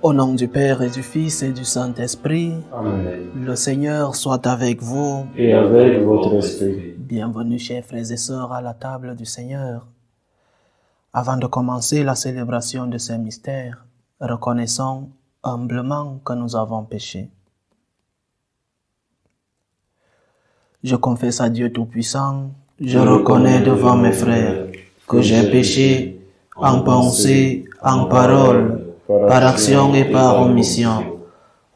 Au nom du Père et du Fils et du Saint-Esprit, Amen. le Seigneur soit avec vous. Et avec votre esprit. Bienvenue, chers frères et sœurs, à la table du Seigneur. Avant de commencer la célébration de ces mystères, reconnaissons humblement que nous avons péché. Je confesse à Dieu Tout-Puissant, je reconnais devant mes frères que j'ai péché en pensée, en parole, par action et par omission.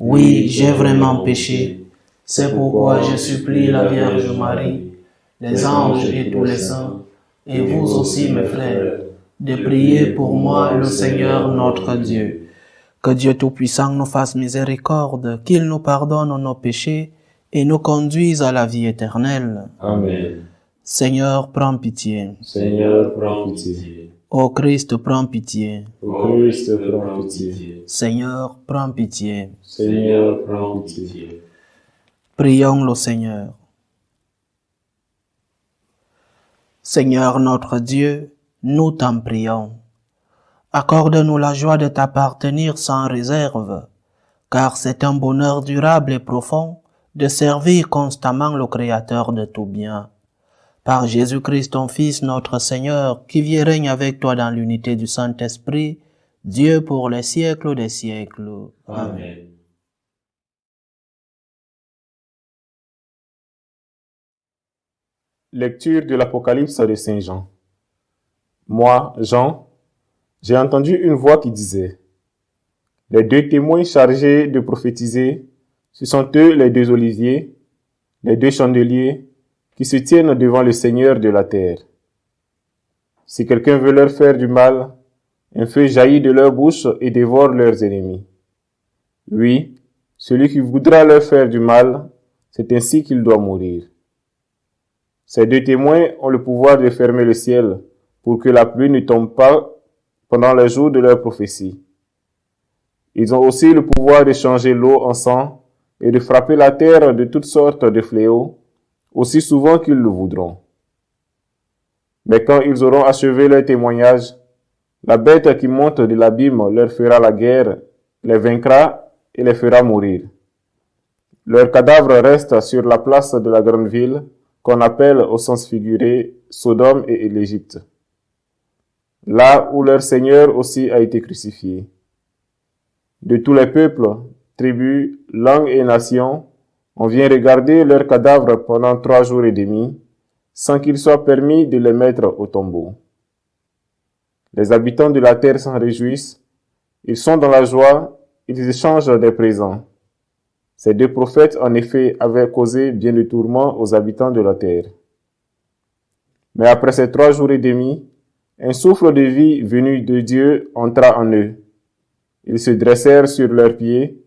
Oui, j'ai vraiment péché. C'est pourquoi je supplie la Vierge Marie, les anges et tous les saints, et vous aussi mes frères, de prier pour moi le Seigneur notre Dieu. Que Dieu Tout-Puissant nous fasse miséricorde, qu'il nous pardonne nos péchés et nous conduise à la vie éternelle. Amen. Seigneur, prends pitié. Seigneur, prends pitié. Ô Christ, prends pitié. Ô Christ, prends pitié. Seigneur, prends pitié. Seigneur, prends pitié. Prions le Seigneur. Seigneur notre Dieu, nous t'en prions. Accorde-nous la joie de t'appartenir sans réserve, car c'est un bonheur durable et profond de servir constamment le Créateur de tout bien. Par Jésus-Christ, ton Fils, notre Seigneur, qui vit et règne avec toi dans l'unité du Saint-Esprit, Dieu pour les siècles des siècles. Amen. Lecture de l'Apocalypse de Saint Jean. Moi, Jean, j'ai entendu une voix qui disait: les deux témoins chargés de prophétiser, ce sont eux les deux oliviers, les deux chandeliers, qui se tiennent devant le Seigneur de la terre. Si quelqu'un veut leur faire du mal, un feu jaillit de leur bouche et dévore leurs ennemis. Oui, celui qui voudra leur faire du mal, c'est ainsi qu'il doit mourir. Ces deux témoins ont le pouvoir de fermer le ciel pour que la pluie ne tombe pas pendant les jours de leur prophétie. Ils ont aussi le pouvoir de changer l'eau en sang et de frapper la terre de toutes sortes de fléaux, aussi souvent qu'ils le voudront. Mais quand ils auront achevé leur témoignage, la bête qui monte de l'abîme leur fera la guerre, les vaincra et les fera mourir. Leurs cadavres restent sur la place de la grande ville, qu'on appelle au sens figuré Sodome et l'Égypte, là où leur Seigneur aussi a été crucifié. De tous les peuples, tribus, langues et nations, on vient regarder leurs cadavres pendant 3 jours et demi, sans qu'il soit permis de les mettre au tombeau. Les habitants de la terre s'en réjouissent, ils sont dans la joie, ils échangent des présents. Ces deux prophètes, en effet, avaient causé bien de tourments aux habitants de la terre. Mais après ces 3 jours et demi, un souffle de vie venu de Dieu entra en eux. Ils se dressèrent sur leurs pieds,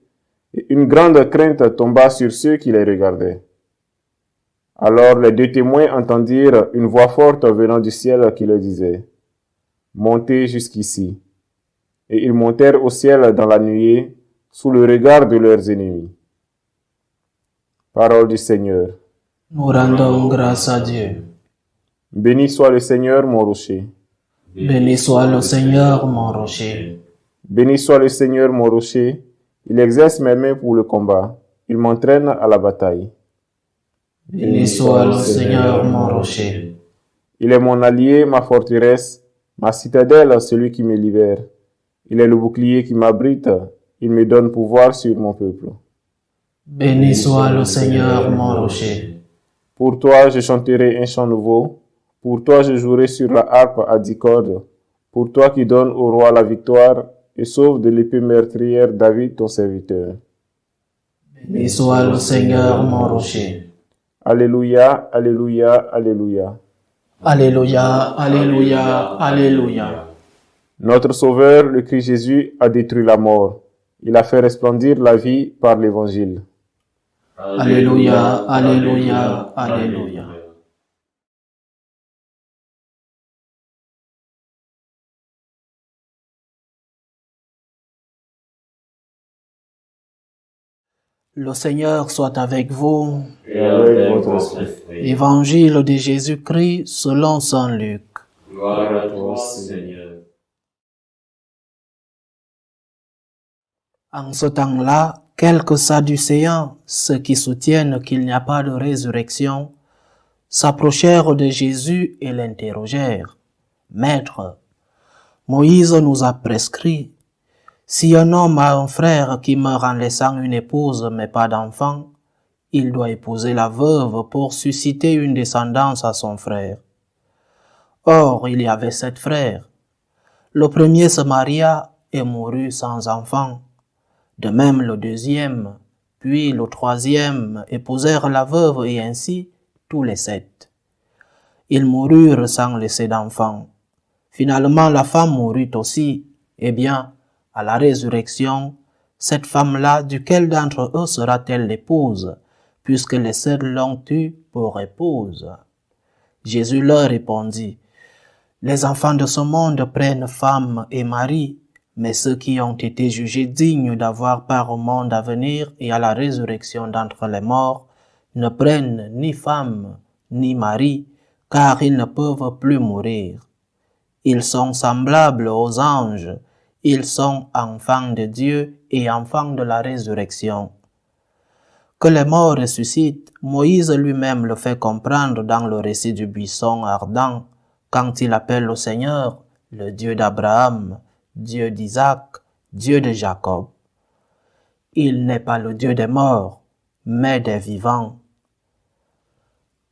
et une grande crainte tomba sur ceux qui les regardaient. Alors les deux témoins entendirent une voix forte venant du ciel qui leur disait: montez jusqu'ici. Et ils montèrent au ciel dans la nuée, sous le regard de leurs ennemis. Parole du Seigneur. Nous rendons grâce à Dieu. Béni soit le Seigneur, mon rocher. Béni soit le Seigneur, mon rocher. Béni soit le Seigneur, mon rocher. Il exerce mes mains pour le combat. Il m'entraîne à la bataille. Béni soit le Seigneur, mon rocher. Il est mon allié, ma forteresse, ma citadelle, celui qui me libère. Il est le bouclier qui m'abrite. Il me donne pouvoir sur mon peuple. Béni soit le Seigneur, mon rocher. Pour toi, je chanterai un chant nouveau. Pour toi, je jouerai sur la harpe à 10 cordes. Pour toi qui donnes au roi la victoire et sauve de l'épée meurtrière David, ton serviteur. Béni soit le Seigneur, mon rocher. Alléluia, alléluia, alléluia. Alléluia, alléluia, alléluia. Notre Sauveur, le Christ Jésus, a détruit la mort. Il a fait resplendir la vie par l'Évangile. Alléluia, alléluia, alléluia. Le Seigneur soit avec vous. Et avec votre esprit. Évangile de Jésus-Christ selon saint Luc. Gloire à toi, Seigneur. En ce temps-là, quelques Sadducéens, ceux qui soutiennent qu'il n'y a pas de résurrection, s'approchèrent de Jésus et l'interrogèrent. Maître, Moïse nous a prescrit, si un homme a un frère qui meurt en laissant une épouse mais pas d'enfant, il doit épouser la veuve pour susciter une descendance à son frère. Or, il y avait 7 frères. Le premier se maria et mourut sans enfant. De même le deuxième, puis le troisième épousèrent la veuve et ainsi tous les 7. Ils moururent sans laisser d'enfant. Finalement, la femme mourut aussi. Eh bien, à la résurrection, cette femme-là, duquel d'entre eux sera-t-elle l'épouse, puisque les 7 l'ont eue pour épouse? Jésus leur répondit, les enfants de ce monde prennent femme et mari, mais ceux qui ont été jugés dignes d'avoir part au monde à venir et à la résurrection d'entre les morts ne prennent ni femme ni mari, car ils ne peuvent plus mourir. Ils sont semblables aux anges, ils sont enfants de Dieu et enfants de la résurrection. Que les morts ressuscitent, Moïse lui-même le fait comprendre dans le récit du buisson ardent, quand il appelle le Seigneur le Dieu d'Abraham, Dieu d'Isaac, Dieu de Jacob. Il n'est pas le Dieu des morts, mais des vivants.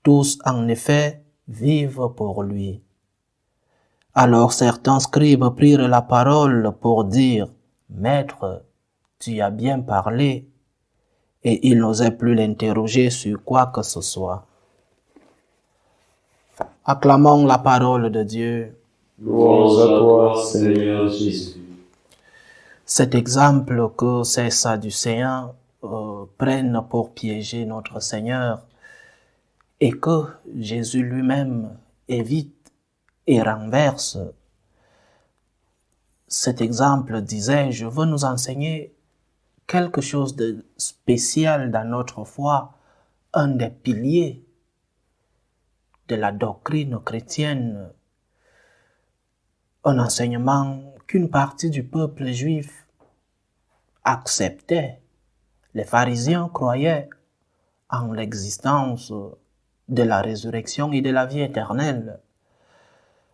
Tous, en effet, vivent pour lui. Alors certains scribes prirent la parole pour dire, « Maître, tu as bien parlé. » Et ils n'osaient plus l'interroger sur quoi que ce soit. Acclamons la parole de Dieu. Louange à toi, Seigneur Jésus. Cet exemple que ces Sadducéens prennent pour piéger notre Seigneur et que Jésus lui-même évite et renverse. Cet exemple disait, je veux nous enseigner quelque chose de spécial dans notre foi, un des piliers de la doctrine chrétienne, un enseignement qu'une partie du peuple juif acceptait. Les pharisiens croyaient en l'existence de la résurrection et de la vie éternelle.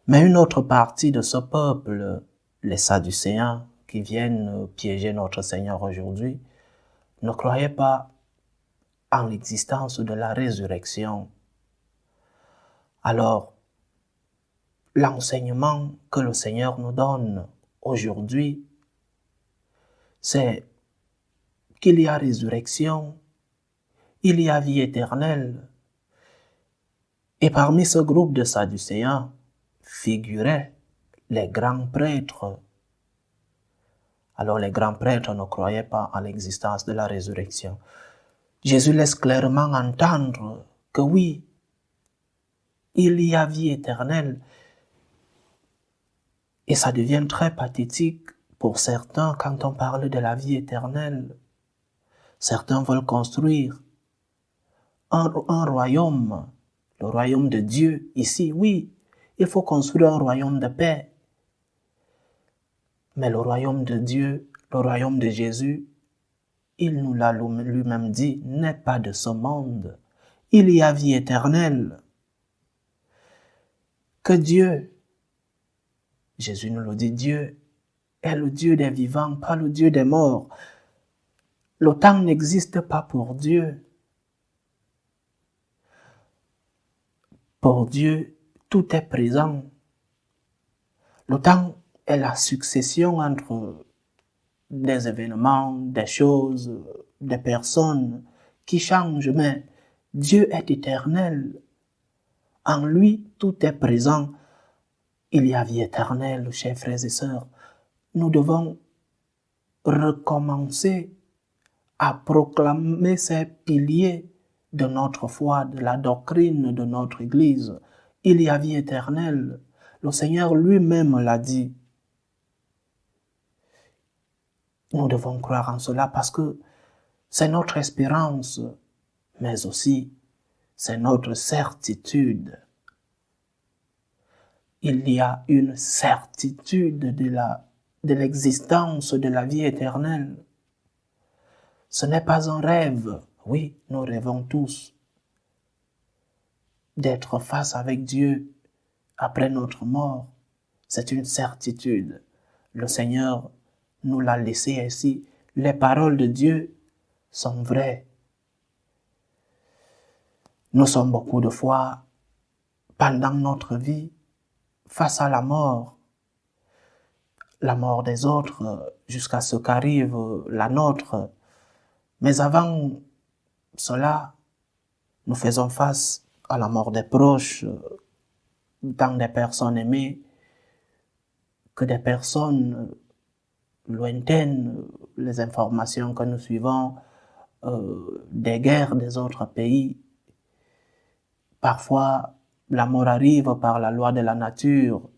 Mais une autre partie de ce peuple, les Sadducéens, qui viennent piéger notre Seigneur aujourd'hui, ne croyaient pas en l'existence de la résurrection. Alors, l'enseignement que le Seigneur nous donne aujourd'hui, c'est qu'il y a résurrection, il y a vie éternelle. Et parmi ce groupe de Sadducéens figuraient les grands prêtres. Alors les grands prêtres ne croyaient pas en l'existence de la résurrection. Jésus laisse clairement entendre que oui, il y a vie éternelle. Et ça devient très pathétique pour certains quand on parle de la vie éternelle. Certains veulent construire un royaume, le royaume de Dieu. Ici, oui, il faut construire un royaume de paix. Mais le royaume de Dieu, le royaume de Jésus, il nous l'a lui-même dit, n'est pas de ce monde. Il y a vie éternelle. Que Dieu, Jésus nous le dit, Dieu est le Dieu des vivants, pas le Dieu des morts. Le temps n'existe pas pour Dieu. Pour Dieu, tout est présent. Le temps est la succession entre des événements, des choses, des personnes qui changent, mais Dieu est éternel. En lui, tout est présent. Il y a vie éternelle, chers frères et sœurs. Nous devons recommencer à proclamer ces piliers de notre foi, de la doctrine de notre Église. Il y a vie éternelle. Le Seigneur lui-même l'a dit. Nous devons croire en cela parce que c'est notre espérance, mais aussi c'est notre certitude. Il y a une certitude de l'existence de la vie éternelle. Ce n'est pas un rêve. Oui, nous rêvons tous d'être face avec Dieu après notre mort. C'est une certitude. Le Seigneur nous l'a laissé ainsi. Les paroles de Dieu sont vraies. Nous sommes beaucoup de fois, pendant notre vie, face à la mort des autres, jusqu'à ce qu'arrive la nôtre. Mais avant cela, nous faisons face à la mort des proches, tant des personnes aimées que des personnes lointaines. Les informations que nous suivons des guerres des autres pays. Parfois, la mort arrive par la loi de la nature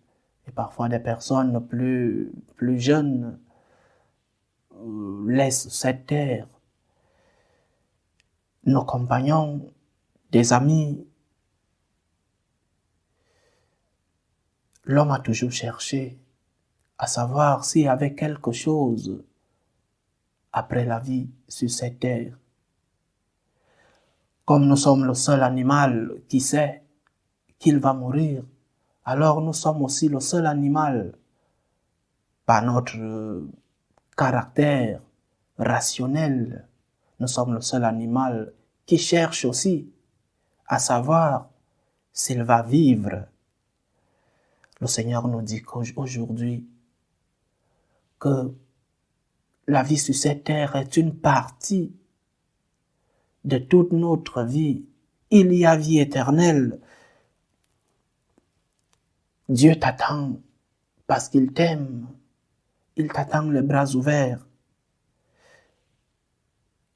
et parfois des personnes plus jeunes laissent cette terre. Nos compagnons, des amis, l'homme a toujours cherché à savoir s'il y avait quelque chose après la vie sur cette terre. Comme nous sommes le seul animal qui sait qu'il va mourir, alors nous sommes aussi le seul animal, par notre caractère rationnel, nous sommes le seul animal qui cherche aussi à savoir s'il va vivre. Le Seigneur nous dit qu'aujourd'hui, que la vie sur cette terre est une partie de toute notre vie. Il y a vie éternelle. Dieu t'attend parce qu'il t'aime. Il t'attend les bras ouverts.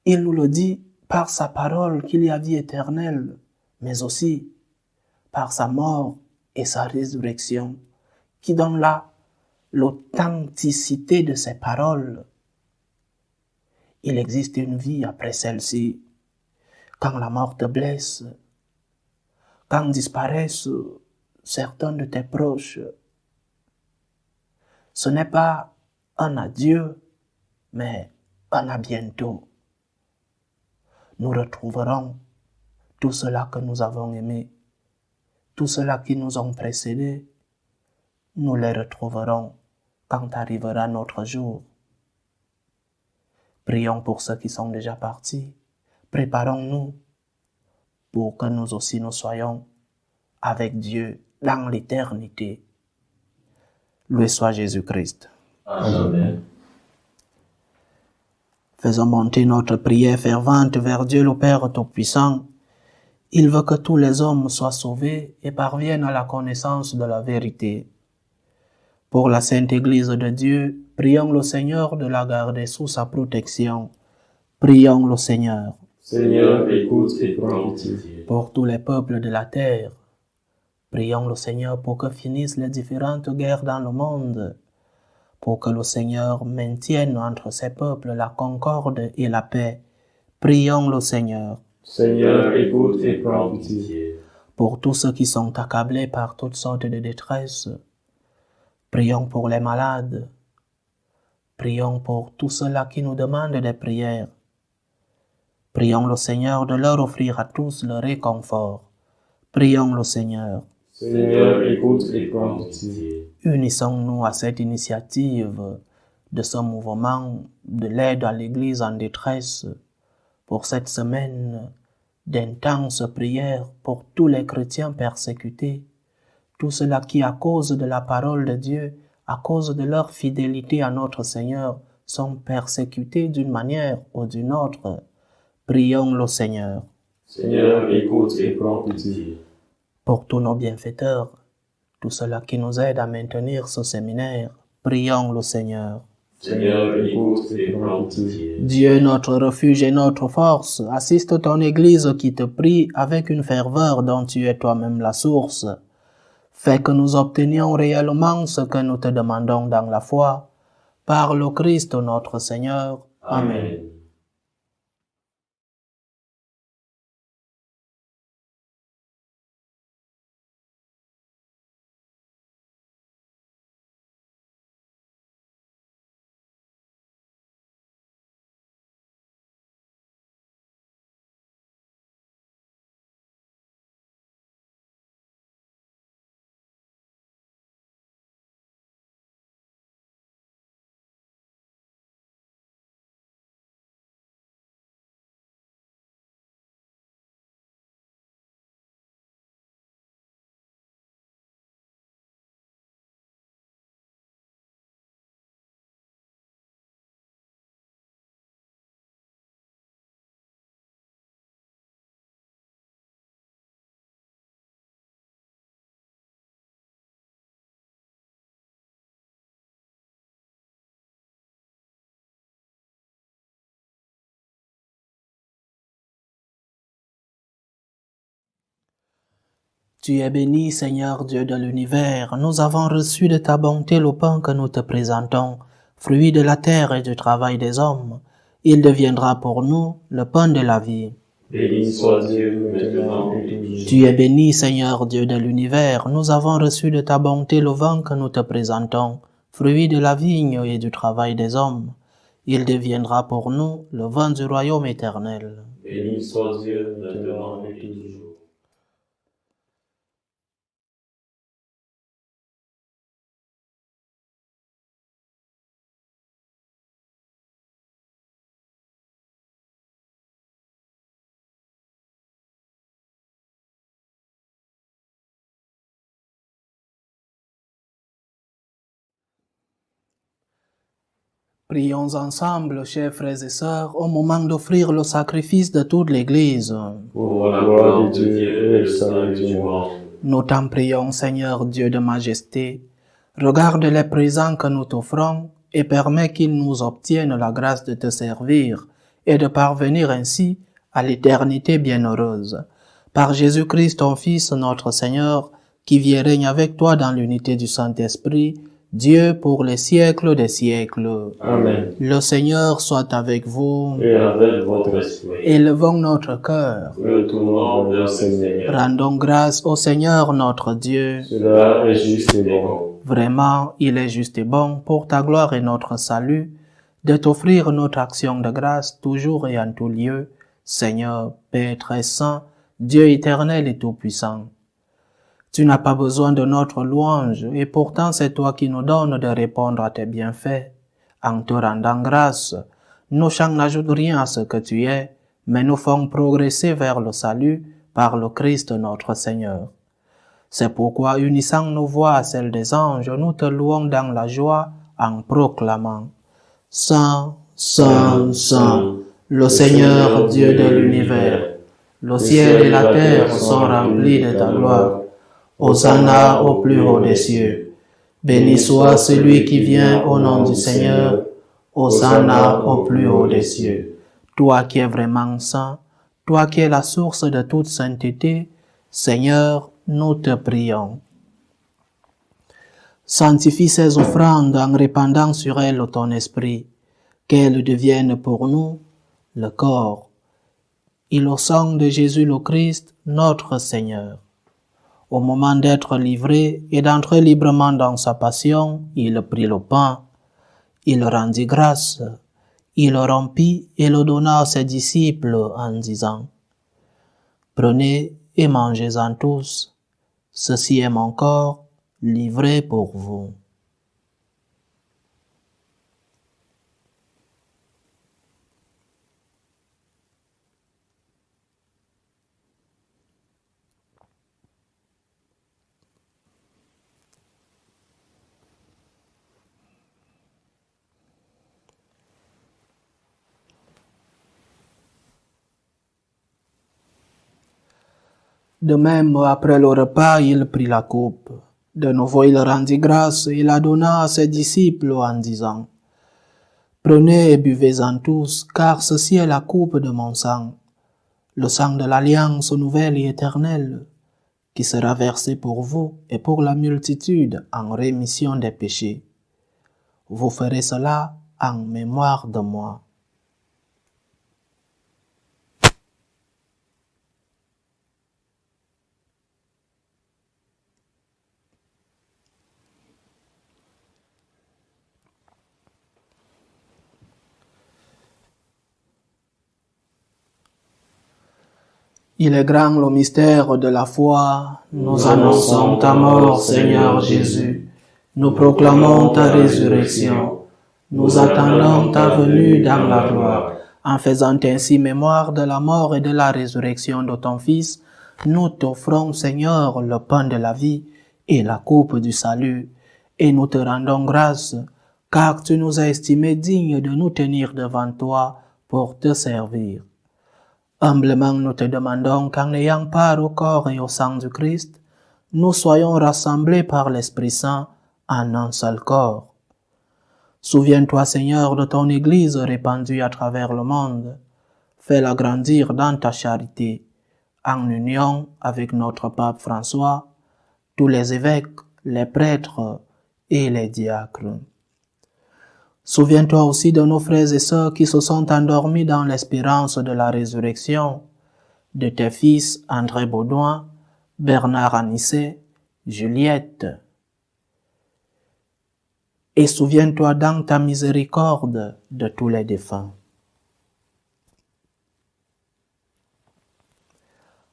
Il nous le dit par sa parole qu'il y a vie éternelle, mais aussi par sa mort et sa résurrection, qui donne là l'authenticité de ses paroles. Il existe une vie après celle-ci. Quand la mort te blesse, quand disparaissent certains de tes proches, ce n'est pas un adieu, mais un à bientôt. Nous retrouverons tout cela que nous avons aimé, tout cela qui nous ont précédés, nous les retrouverons quand arrivera notre jour. Prions pour ceux qui sont déjà partis. Préparons-nous pour que nous aussi nous soyons avec Dieu dans l'éternité. Loué soit Jésus-Christ. Amen. Faisons monter notre prière fervente vers Dieu le Père Tout-Puissant. Il veut que tous les hommes soient sauvés et parviennent à la connaissance de la vérité. Pour la Sainte Église de Dieu, prions le Seigneur de la garder sous sa protection. Prions le Seigneur. Seigneur, écoute et prends pitié. Pour tous les peuples de la terre, prions le Seigneur pour que finissent les différentes guerres dans le monde, pour que le Seigneur maintienne entre ses peuples la concorde et la paix. Prions le Seigneur. Seigneur, écoute et prends pitié. Pour tous ceux qui sont accablés par toutes sortes de détresse, prions pour les malades. Prions pour tous ceux-là qui nous demandent des prières. Prions le Seigneur de leur offrir à tous le réconfort. Prions le Seigneur. Seigneur, écoute et prends pitié. Unissons-nous à cette initiative de ce mouvement de l'aide à l'Église en détresse pour cette semaine d'intenses prières pour tous les chrétiens persécutés, tous ceux-là qui, à cause de la parole de Dieu, à cause de leur fidélité à notre Seigneur, sont persécutés d'une manière ou d'une autre. Prions le Seigneur. Seigneur, écoute et prends pitié. Pour tous nos bienfaiteurs, tous ceux-là qui nous aident à maintenir ce séminaire, prions le Seigneur. Seigneur, écoute et prends pitié. Dieu, notre refuge et notre force, assiste ton Église qui te prie avec une ferveur dont tu es toi-même la source. Fais que nous obtenions réellement ce que nous te demandons dans la foi, par le Christ notre Seigneur. Amen. Tu es béni, Seigneur Dieu de l'univers. Nous avons reçu de ta bonté le pain que nous te présentons, fruit de la terre et du travail des hommes. Il deviendra pour nous le pain de la vie. Béni soit Dieu maintenant et toujours. Tu es béni, Seigneur Dieu de l'univers. Nous avons reçu de ta bonté le vin que nous te présentons, fruit de la vigne et du travail des hommes. Il deviendra pour nous le vin du royaume éternel. Béni soit Dieu maintenant et toujours. Prions ensemble, chers frères et sœurs, au moment d'offrir le sacrifice de toute l'Église. Pour la gloire de Dieu et le salut du monde. Nous t'en prions, Seigneur Dieu de majesté, regarde les présents que nous t'offrons et permets qu'ils nous obtiennent la grâce de te servir et de parvenir ainsi à l'éternité bienheureuse. Par Jésus-Christ, ton Fils, notre Seigneur, qui vit et règne avec toi dans l'unité du Saint-Esprit, Dieu pour les siècles des siècles. Amen. Le Seigneur soit avec vous. Et avec votre esprit. Élevons notre cœur. Retournons vers le Seigneur. Rendons grâce au Seigneur notre Dieu. Cela est juste et bon. Vraiment, il est juste et bon pour ta gloire et notre salut de t'offrir notre action de grâce toujours et en tout lieu, Seigneur, Père très saint, Dieu éternel et tout-puissant. Tu n'as pas besoin de notre louange, et pourtant c'est toi qui nous donnes de répondre à tes bienfaits. En te rendant grâce, nos chants n'ajoutent rien à ce que tu es, mais nous font progresser vers le salut par le Christ notre Seigneur. C'est pourquoi, unissant nos voix à celles des anges, nous te louons dans la joie en proclamant « Saint, Saint, Saint, le Seigneur Dieu de l'univers, le ciel et la terre sont remplis de ta gloire. Hosanna au plus haut des cieux. Béni soit celui qui vient au nom du Seigneur. Hosanna au plus haut des cieux. Toi qui es vraiment saint, toi qui es la source de toute sainteté, Seigneur, nous te prions. Sanctifie ces offrandes en répandant sur elles ton esprit, qu'elles deviennent pour nous le corps et le sang de Jésus le Christ, notre Seigneur. Au moment d'être livré et d'entrer librement dans sa passion, il prit le pain, il rendit grâce, il le rompit et le donna à ses disciples en disant « Prenez et mangez-en tous, ceci est mon corps livré pour vous. » De même, après le repas, il prit la coupe. De nouveau, il rendit grâce et la donna à ses disciples en disant « Prenez et buvez-en tous, car ceci est la coupe de mon sang, le sang de l'alliance nouvelle et éternelle, qui sera versé pour vous et pour la multitude en rémission des péchés. Vous ferez cela en mémoire de moi. » Il est grand le mystère de la foi. Nous annonçons ta mort, Seigneur Jésus. Nous proclamons ta résurrection. Nous attendons ta venue dans la gloire. En faisant ainsi mémoire de la mort et de la résurrection de ton Fils, nous t'offrons, Seigneur, le pain de la vie et la coupe du salut. Et nous te rendons grâce, car tu nous as estimés dignes de nous tenir devant toi pour te servir. Humblement, nous te demandons qu'en ayant part au corps et au sang du Christ, nous soyons rassemblés par l'Esprit Saint en un seul corps. Souviens-toi, Seigneur, de ton Église répandue à travers le monde. Fais-la grandir dans ta charité, en union avec notre pape François, tous les évêques, les prêtres et les diacres. Souviens-toi aussi de nos frères et sœurs qui se sont endormis dans l'espérance de la résurrection, de tes fils André Baudouin, Bernard Anissé, Juliette. Et souviens-toi dans ta miséricorde de tous les défunts.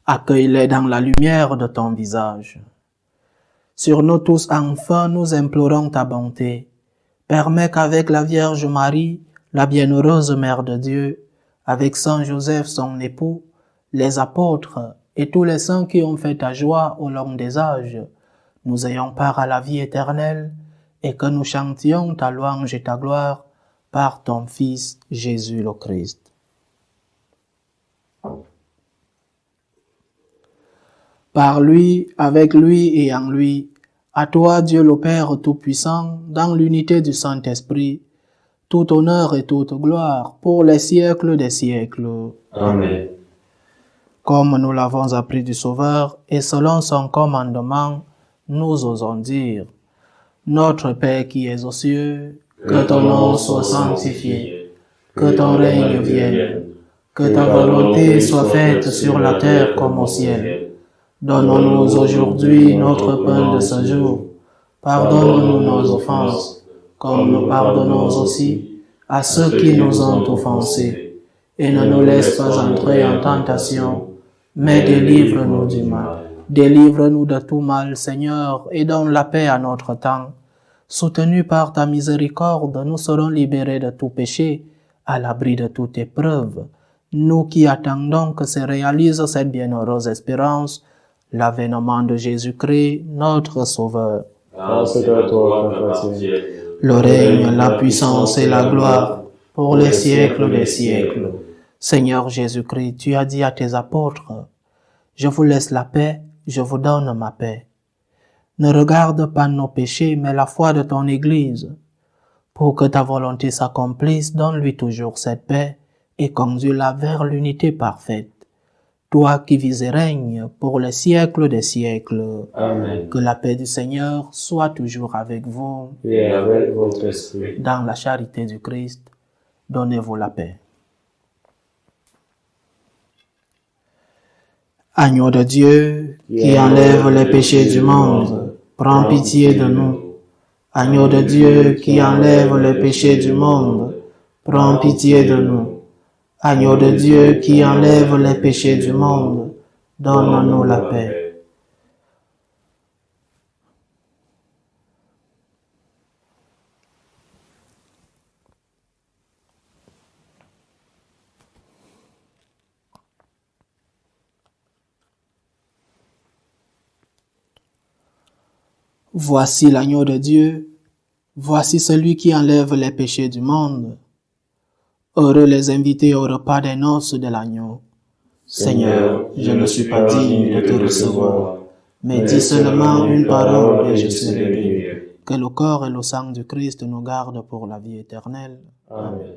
Accueille-les dans la lumière de ton visage. Sur nous tous enfin, nous implorons ta bonté. Permets qu'avec la Vierge Marie, la bienheureuse Mère de Dieu, avec Saint Joseph son époux, les apôtres et tous les saints qui ont fait ta joie au long des âges, nous ayons part à la vie éternelle et que nous chantions ta louange et ta gloire par ton Fils Jésus le Christ. Par lui, avec lui et en lui, à toi Dieu le Père Tout-Puissant, dans l'unité du Saint-Esprit, tout honneur et toute gloire pour les siècles des siècles. Amen. Comme nous l'avons appris du Sauveur et selon son commandement, nous osons dire: Notre Père qui es aux cieux, que ton nom soit sanctifié, que ton règne vienne, que ta volonté soit faite sur la terre comme au ciel. Donne-nous aujourd'hui notre pain de ce jour. Pardonne-nous nos offenses, comme nous pardonnons aussi à ceux qui nous ont offensés. Et ne nous laisse pas entrer en tentation, mais délivre-nous du mal. Délivre-nous de tout mal, Seigneur, et donne la paix à notre temps. Soutenus par ta miséricorde, nous serons libérés de tout péché, à l'abri de toute épreuve. Nous qui attendons que se réalise cette bienheureuse espérance, l'avènement de Jésus-Christ, notre Sauveur. Car c'est à toi qu'appartient Le règne, la puissance et la gloire pour les siècles des siècles. Seigneur Jésus-Christ, tu as dit à tes apôtres: Je vous laisse la paix, je vous donne ma paix. Ne regarde pas nos péchés, mais la foi de ton Église. Pour que ta volonté s'accomplisse, donne-lui toujours cette paix et conduis-la vers l'unité parfaite. Toi qui vis et règnes pour les siècles des siècles. Amen. Que la paix du Seigneur soit toujours avec vous. Et avec votre esprit. Dans la charité du Christ, donnez-vous la paix. Agneau de Dieu, qui enlève les péchés du monde, prends pitié de nous. Agneau de Dieu, qui enlève les péchés du monde, prends pitié de nous. Agneau de Dieu, qui enlève les péchés du monde, donne-nous la paix. Voici l'agneau de Dieu, voici celui qui enlève les péchés du monde. Heureux les invités au repas des noces de l'agneau. Seigneur, je ne suis pas digne de te recevoir, mais dis seulement une parole et je serai béni. Que le corps et le sang du Christ nous gardent pour la vie éternelle. Amen.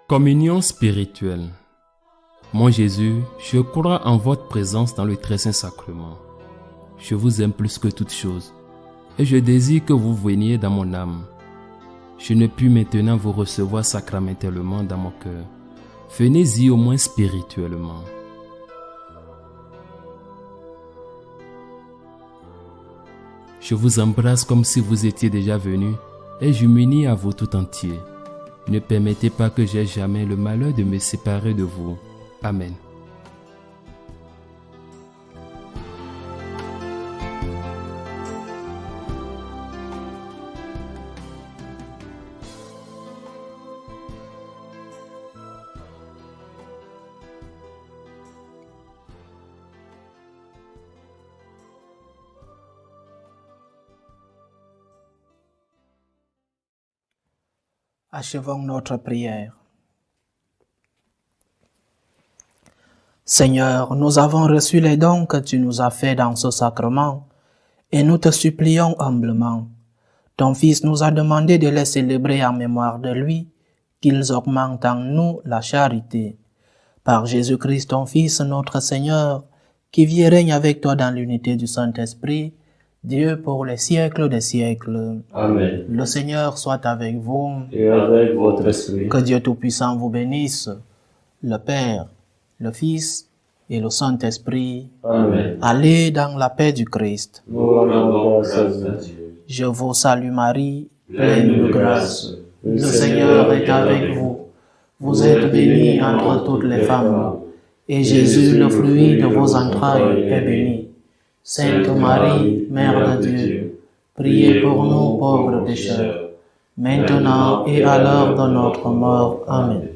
Communion spirituelle. Mon Jésus, je crois en votre présence dans le très saint sacrement. Je vous aime plus que toute chose, et je désire que vous veniez dans mon âme. Je ne puis maintenant vous recevoir sacramentellement dans mon cœur. Venez-y au moins spirituellement. Je vous embrasse comme si vous étiez déjà venu, et je m'unis à vous tout entier. Ne permettez pas que j'aie jamais le malheur de me séparer de vous. Amen. Achevons notre prière. Seigneur, nous avons reçu les dons que tu nous as faits dans ce sacrement et nous te supplions humblement. Ton Fils nous a demandé de les célébrer en mémoire de lui, qu'ils augmentent en nous la charité. Par Jésus-Christ, ton Fils, notre Seigneur, qui vit et règne avec toi dans l'unité du Saint-Esprit, Dieu pour les siècles des siècles. Amen. Le Seigneur soit avec vous. Et avec votre esprit. Que Dieu Tout-Puissant vous bénisse, le Père, le Fils et le Saint-Esprit. Amen. Allez dans la paix du Christ. Nous rendons grâce à Dieu. Je vous salue Marie, pleine de grâce. Le Seigneur est avec vous. Vous êtes bénie entre toutes les femmes, et Jésus, le fruit de vos entrailles, est béni. Sainte Marie, Mère de Dieu, priez pour nous pauvres pécheurs, maintenant et à l'heure de notre mort. Amen.